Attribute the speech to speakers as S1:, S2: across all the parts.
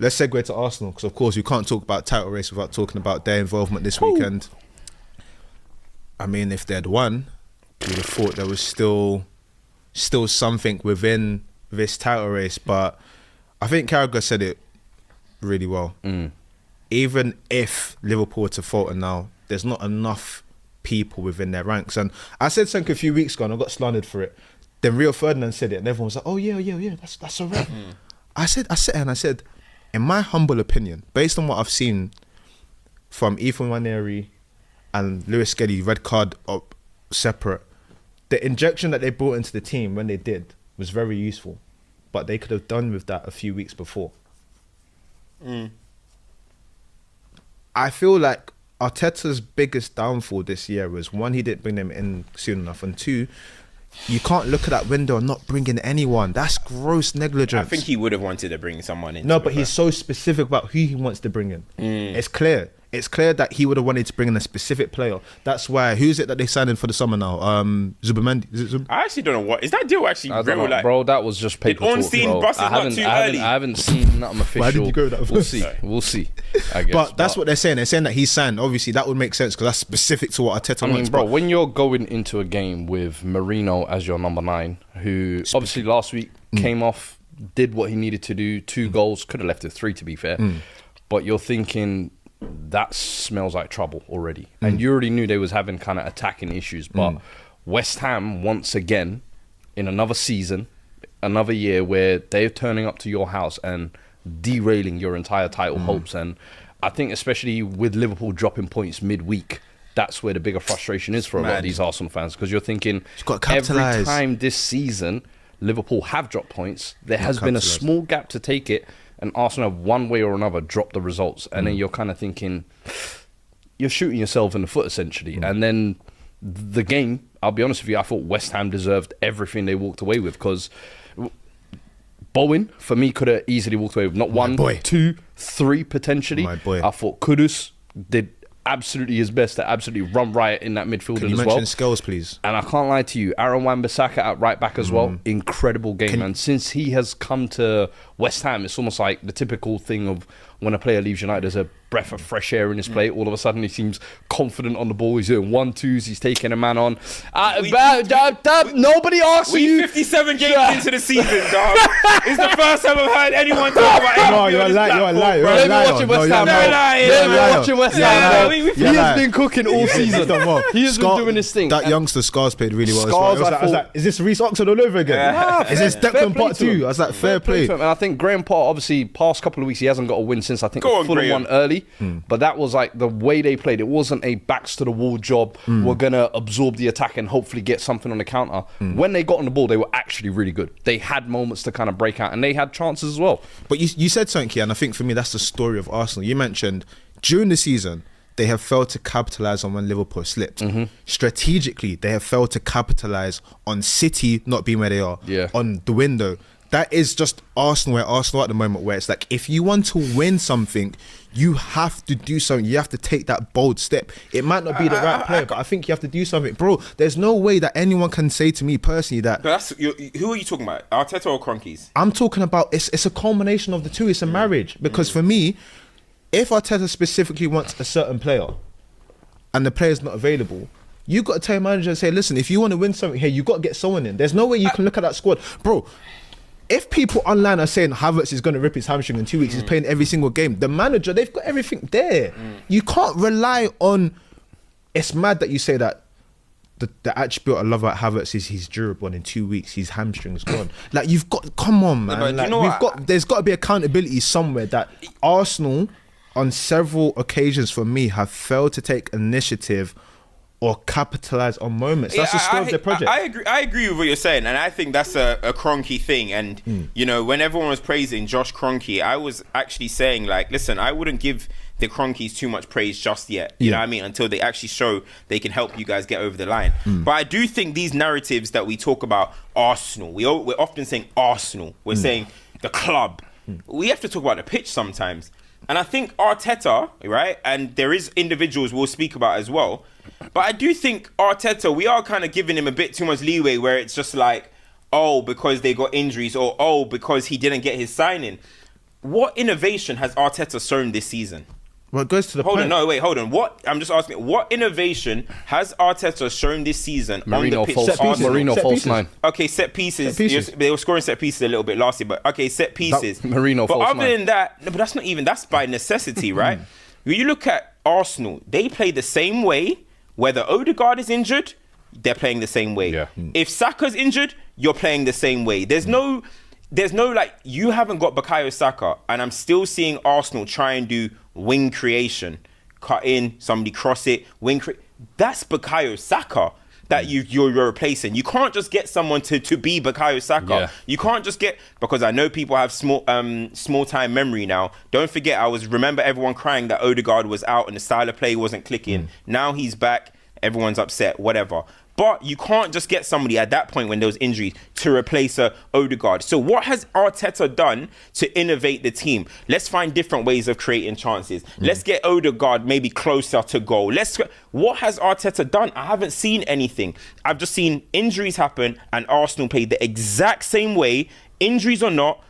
S1: Let's segue to Arsenal, because of course you can't talk about title race without talking about their involvement this weekend. I mean, if they'd won, you would have thought there was still something within this title race. But I think Carragher said it really well. Even if Liverpool were to falter now, there's not enough people within their ranks. And I said something a few weeks ago and I got slandered for it. Then Rio Ferdinand said it and everyone was like, oh yeah, that's all right. I said, in my humble opinion, based on what I've seen from Ethan Nwaneri and Lewis Skelly, red card up separate, the injection that they brought into the team when they did was very useful, but they could have done with that a few weeks before. I feel like Arteta's biggest downfall this year was, one, he didn't bring them in soon enough, and two, you can't look at that window and not bring in anyone. That's gross negligence.
S2: I think he would have wanted to bring someone in.
S1: No, but he's so specific about who he wants to bring in. It's clear. It's clear that he would have wanted to bring in a specific player. That's why, who's it that they signed in for the summer now? Zubimendi. Is it
S2: I actually don't know what. Is that deal actually real? Like,
S3: bro, that was just paper talk, bro.
S2: Bus is not too early.
S3: I haven't seen nothing official.
S1: Why did you go with that?
S3: We'll see. I guess.
S1: But that's what they're saying. They're saying that he's signed. Obviously, that would make sense because that's specific to what Arteta wants.
S3: Bro, when you're going into a game with Marino as your number 9, who obviously last week came off, did what he needed to do, 2 goals, could have left it 3 to be fair. But you're thinking, that smells like trouble already. And you already knew they was having kind of attacking issues. But West Ham, once again, in another season, another year where they're turning up to your house and derailing your entire title hopes. And I think especially with Liverpool dropping points midweek, that's where the bigger frustration is for a lot of these Arsenal fans, because you're thinking every time this season Liverpool have dropped points, there has been a small gap to take it, and Arsenal have one way or another dropped the results, and then you're kind of thinking you're shooting yourself in the foot essentially. And then the game, I'll be honest with you, I thought West Ham deserved everything they walked away with, because Bowen for me could have easily walked away with not 1, 2, 3 potentially. I thought Kudus did absolutely his best to absolutely run riot in that midfield as well. Can you mention
S1: Scholes, please?
S3: And I can't lie to you, Aaron Wan-Bissaka at right back as well. Incredible game, man. Since he has come to West Ham, it's almost like the typical thing of when a player leaves United, there's a breath of fresh air in his play. All of a sudden, he seems confident on the ball. He's doing 1-2s. He's taking a man on. Nobody asks you.
S2: 57 games into the season, dog. It's the first time I've heard anyone talk about it.
S1: No, you're a liar. You're
S3: watching West Ham. They're watching West Ham. He has been cooking all season. He has been doing his thing.
S1: That youngster Scars played really well. I was like, is this Reece Oxford all over again? Is this Declan Part 2? I was like, fair play.
S3: And I think Graham Potter, obviously, past couple of weeks, he hasn't got a win since I think Fulham won early. But that was like the way they played. It wasn't a backs to the wall job. We're going to absorb the attack and hopefully get something on the counter. When they got on the ball, they were actually really good. They had moments to kind of break out, and they had chances as well.
S1: But you said something here, and I think for me, that's the story of Arsenal. You mentioned during the season, they have failed to capitalise on when Liverpool slipped. Strategically, they have failed to capitalise on City not being where they are, on the window. That is just Arsenal, where Arsenal at the moment, where it's like, if you want to win something, you have to do something. You have to take that bold step. It might not be the right player, but I think you have to do something. Bro, there's no way that anyone can say to me personally that...
S2: Who are you talking about? Arteta or Kroenkes?
S1: I'm talking about, it's a combination of the two. It's a marriage. Because for me, if Arteta specifically wants a certain player and the player's not available, you got to tell your manager and say, listen, if you want to win something here, you got to get someone in. There's no way you can look at that squad. Bro, if people online are saying Havertz is going to rip his hamstring in 2 weeks, he's playing every single game, the manager, they've got everything there. You can't rely on... It's mad that you say that the attribute I love about Havertz is he's durable, and in 2 weeks his hamstring's gone. Like, you've got... Come on, man. Like, there's got to be accountability somewhere that Arsenal, on several occasions for me, have failed to take initiative or capitalise on moments. That's the story of the project.
S2: I agree with what you're saying, and I think that's a Kroenke thing. And you know, when everyone was praising Josh Kroenke, I was actually saying, like, listen, I wouldn't give the Kroenkes too much praise just yet. You know what I mean? Until they actually show they can help you guys get over the line. But I do think these narratives that we talk about Arsenal, we're often saying Arsenal. We're saying the club. We have to talk about the pitch sometimes. And I think Arteta, right? And there is individuals we'll speak about as well. But I do think Arteta, we are kind of giving him a bit too much leeway, where it's just like, oh, because they got injuries, or oh, because he didn't get his signing. what innovation has Arteta shown this season?
S1: Well, it goes to the
S2: Hold
S1: point.
S2: on, no, wait, hold on. What? I'm just asking, what innovation has Arteta shown this season
S3: Marino
S2: on the pitch?
S3: false,
S1: Set pieces.
S3: Marino
S1: Set
S3: false
S1: pieces.
S3: 9.
S2: Okay, set pieces.
S1: Set pieces.
S2: They were scoring set pieces a little bit last year, but okay, set pieces.
S3: Marino
S2: But
S3: false
S2: other
S3: 9.
S2: than that, no, but that's by necessity, right? When you look at Arsenal, they play the same way. Whether Odegaard is injured, they're playing the same way.
S3: Yeah.
S2: If Saka's injured, you're playing the same way. There's no like, you haven't got Bukayo Saka, and I'm still seeing Arsenal try and do wing creation. Cut in, somebody cross it, that's Bukayo Saka that you're replacing. You can't just get someone to be Bukayo Saka.
S3: Yeah.
S2: You can't just get, because I know people have small time memory now. Don't forget, remember everyone crying that Odegaard was out and the style of play wasn't clicking. Now he's back, everyone's upset, whatever. But you can't just get somebody at that point when there was injuries to replace Odegaard. So what has Arteta done to innovate the team? Let's find different ways of creating chances. Let's get Odegaard maybe closer to goal. What has Arteta done? I haven't seen anything. I've just seen injuries happen and Arsenal played the exact same way, injuries or not,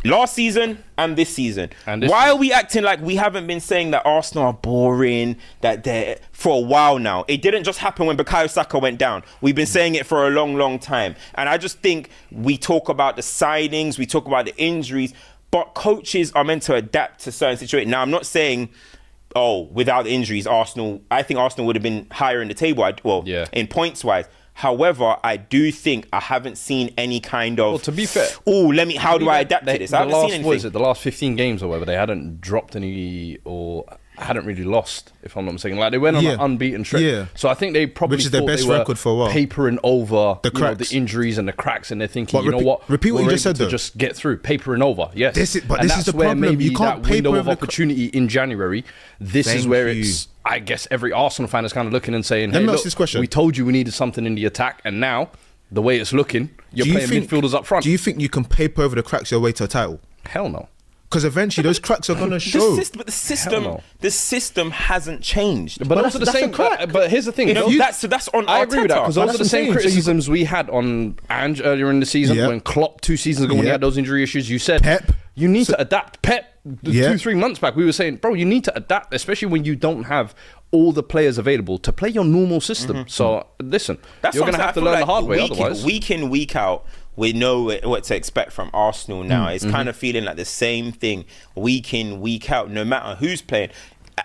S2: last season and this season. Why are we acting like we haven't been saying that Arsenal are boring, that they're for a while now? It didn't just happen when Bukayo Saka went down. We've been saying it for a long, long time. And I just think we talk about the signings, we talk about the injuries, but coaches are meant to adapt to certain situations. Now, I'm not saying, without the injuries, I think Arsenal would have been higher in the table, in points-wise. However, I do think I haven't seen any kind of...
S3: Well, to be fair...
S2: how do I adapt to this? I haven't seen anything.
S3: The last 15 games or whatever, they hadn't dropped any or hadn't really lost, if I'm not mistaken. Like, they went on an unbeaten streak.
S1: Yeah.
S3: So I think they probably
S1: Which is their best
S3: they were
S1: record for a while.
S3: Papering over
S1: The cracks.
S3: the injuries and the cracks, and they're thinking,
S1: But
S3: you know what?
S1: repeat what
S3: we're
S1: you just
S3: able
S1: said,
S3: to
S1: though.
S3: just get through. Papering over, yes.
S1: This is
S3: and that's
S1: the
S3: where
S1: problem.
S3: maybe
S1: You can't
S3: that window
S1: paper
S3: of
S1: over the
S3: opportunity in January, this is
S1: Thank
S3: where
S1: you.
S3: it's... I guess every Arsenal fan is kind of looking and saying,
S1: Let
S3: hey,
S1: me ask
S3: look,
S1: this question.
S3: we told you we needed something in the attack, and now, the way it's looking, you're playing midfielders up front.
S1: Do you think you can paper over the cracks your way to a title?
S3: Hell no.
S1: Because eventually those cracks are going to show.
S2: But the system hasn't changed.
S3: But those are the
S1: that's
S3: same.
S1: a crack.
S3: But here's the thing.
S2: That's on Arteta.
S3: I agree with that, because those are the same
S1: So
S3: criticisms we had on Ange earlier in the season,
S1: Yep.
S3: when Klopp 2 seasons ago when he
S1: Yep.
S3: had those injury issues. You said
S1: Pep.
S3: you need to adapt. Pep,
S1: Yeah.
S3: 2-3 months back, we were saying, bro, you need to adapt, especially when you don't have all the players available to play your normal system. So listen,
S2: That's
S3: you're
S2: what
S3: going to
S2: I'm
S3: have to
S2: saying. I
S3: learn
S2: feel
S3: the hard way
S2: like
S3: otherwise.
S2: Week in, week out, we know what to expect from Arsenal now. It's kind of feeling like the same thing week in, week out, no matter who's playing.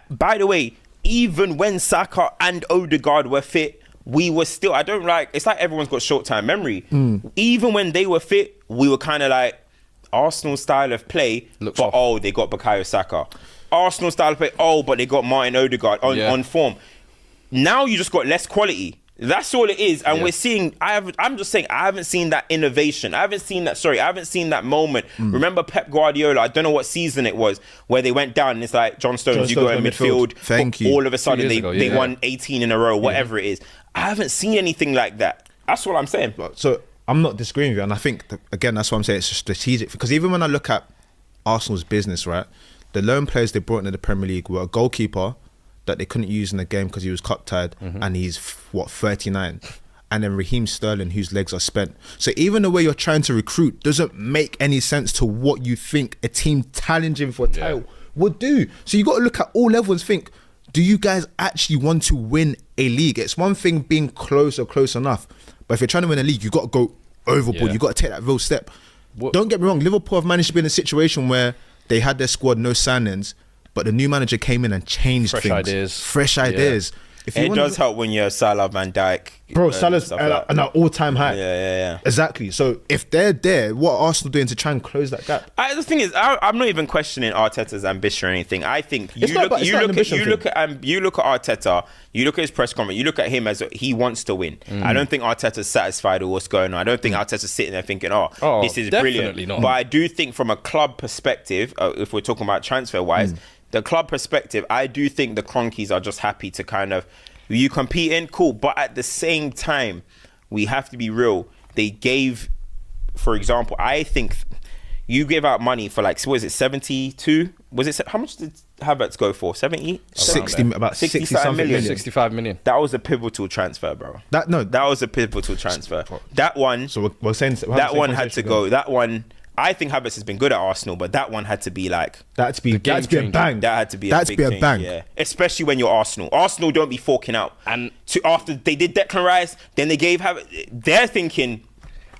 S2: By the way, even when Saka and Odegaard were fit, we were still, it's like everyone's got short-term memory. Even when they were fit, we were kind of like, Arsenal style of play,
S3: Looks
S2: but
S3: off.
S2: they got Bukayo Saka. Arsenal style of play, but they got Martin Odegaard on form. Now you just got less quality. That's all it is. And we're seeing, I'm just saying, I haven't seen that innovation. I haven't seen that moment. Remember Pep Guardiola, I don't know what season it was, where they went down and it's like, John Stones, you go in midfield.
S1: Thank you.
S2: All of a sudden,
S3: 2 years ago,
S2: they won 18 in a row, whatever it is. I haven't seen anything like that. That's what I'm saying.
S1: So I'm not disagreeing with you, and I think again that's why I'm saying it's a strategic. Because even when I look at Arsenal's business, right, the loan players they brought into the Premier League were a goalkeeper that they couldn't use in the game because he was cup tied, and he's 39, and then Raheem Sterling, whose legs are spent. So even the way you're trying to recruit doesn't make any sense to what you think a team challenging for a title would do. So you got to look at all levels and think, do you guys actually want to win a league? It's one thing being close or close enough, but if you're trying to win a league, you got to go overboard.
S3: Yeah.
S1: You got to take that real step. Don't get me wrong, Liverpool have managed to be in a situation where they had their squad, no signings, but the new manager came in and changed
S3: Fresh
S1: things.
S3: ideas.
S1: Fresh ideas. If you
S2: It
S1: wanna-
S2: does help when you're Salah, Van Dijk.
S1: Bro, Salah's
S2: stuff
S1: at
S2: like
S1: an all-time high.
S2: Yeah.
S1: Exactly. So if they're there, what are Arsenal doing to try and close that gap?
S2: The thing is, I'm not even questioning Arteta's ambition or anything. I think
S1: It's not an ambition
S2: you look at Arteta, you look at his press conference, you look at him as he wants to win. I don't think Arteta's satisfied with what's going on. I don't think Arteta's sitting there thinking, this is
S3: definitely
S2: brilliant.
S3: not.
S2: But I do think from a club perspective, if we're talking about transfer-wise, the club perspective, I do think the Cronkies are just happy to kind of, you competing, cool. But at the same time, we have to be real. They gave, for example, I think you give out money for like, what is it, 72? How much did Havertz go for? 70?
S1: 60, about 60 something
S2: million.
S3: 65 million.
S2: That was a pivotal transfer, bro.
S1: That
S2: was a pivotal transfer. That one,
S1: So we're saying
S2: that one had to go. That one, I think Havertz has been good at Arsenal, but that one had to be like
S1: That had to be a bang.
S2: that had to be
S1: That's
S2: a big
S1: be a
S2: thing,
S1: bang.
S2: yeah. Especially when you're Arsenal. Arsenal don't be forking out.
S3: And
S2: after they did Declan Rice, then they gave Havertz. They're thinking,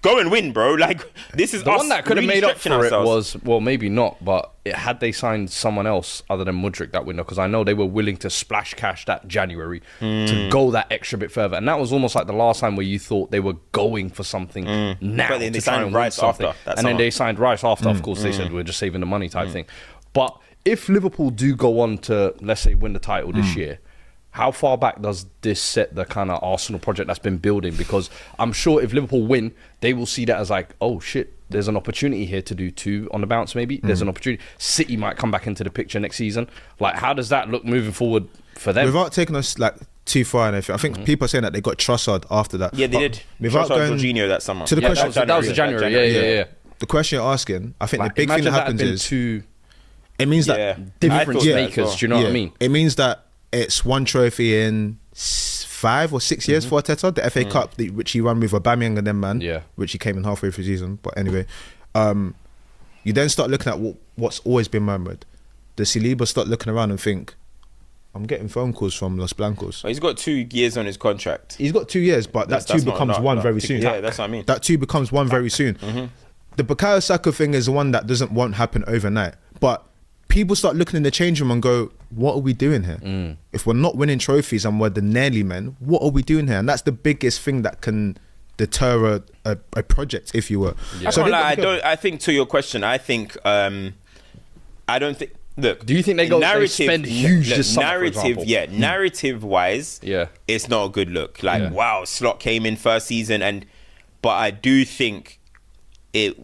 S2: go and win, bro. Like this is
S3: the
S2: us
S3: one that could have
S2: really
S3: made up
S2: stretching
S3: for
S2: ourselves.
S3: it was, well, maybe not, but had they signed someone else other than Mudryk that window, because I know they were willing to splash cash that January to go that extra bit further, and that was almost like the last time where you thought they were going for something now.
S2: But then they
S3: to try
S2: signed
S3: and win
S2: Rice
S3: something.
S2: after that
S3: and then
S2: summer.
S3: they signed Rice after. Of course, they said we're just saving the money type thing. But if Liverpool do go on to, let's say, win the title this year, how far back does this set the kind of Arsenal project that's been building? Because I'm sure if Liverpool win, they will see that as like, oh shit, there's an opportunity here to do 2 on the bounce maybe. There's an opportunity. City might come back into the picture next season. Like, how does that look moving forward for them?
S1: Without taking us like too far and everything, I think people are saying that they got Trossard after that.
S2: Yeah, they
S1: But
S2: did.
S1: Without
S2: Trossard
S1: going
S2: Jorginho that summer.
S1: to the
S3: Yeah,
S1: question,
S3: that was the January. Yeah.
S1: the question you're asking, I think
S3: Like,
S1: the big thing
S3: imagine
S1: that
S3: had
S1: happens
S3: been
S1: is
S3: 2
S1: it means
S2: Yeah.
S1: that
S2: I
S3: difference
S2: thought that
S3: makers.
S2: as well.
S3: Do you know what I mean?
S1: It means that it's 1 trophy in 5 or 6 years for Arteta. The FA Cup, which he won with Aubameyang and them, man.
S3: Yeah.
S1: Which he came in halfway through the season. But anyway, you then start looking at what's always been murmured. The Saliba start looking around and think, I'm getting phone calls from Los Blancos.
S2: Well, he's got 2 years on his contract.
S1: He's got 2 years, but that 2
S2: not
S1: becomes
S2: enough,
S1: 1
S2: like,
S1: very soon.
S2: Yeah, that's what I mean.
S1: That 2 becomes 1 very soon. The Bukayo Saka thing is the one that won't happen overnight. But people start looking in the change room and go, what are we doing here? If we're not winning trophies and we're the nearly men, what are we doing here? And that's the biggest thing that can deter a project, if you were.
S2: I can't lie, I think to your question, I think I don't think. Look,
S3: Do you think they spend huge this summer, for
S2: narrative?
S3: example?
S2: Narrative wise, it's not a good look. Like, wow, Slot came in first season, but I do think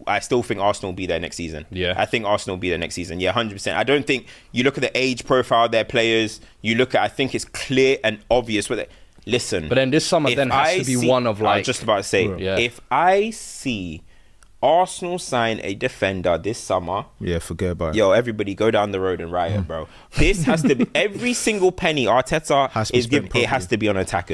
S2: I still think Arsenal will be there next season.
S3: Yeah,
S2: I think Arsenal will be there next season. Yeah, 100%. I don't think you look at the age profile of their players. You look at, I think it's clear and obvious with it. Listen,
S3: but then this summer then has to be one of like.
S2: I was just about to say, if I see Arsenal sign a defender this summer,
S1: forget about it.
S2: Yo, everybody go down the road and riot, bro. This has to be every single penny Arteta is giving. It has to be on attackers.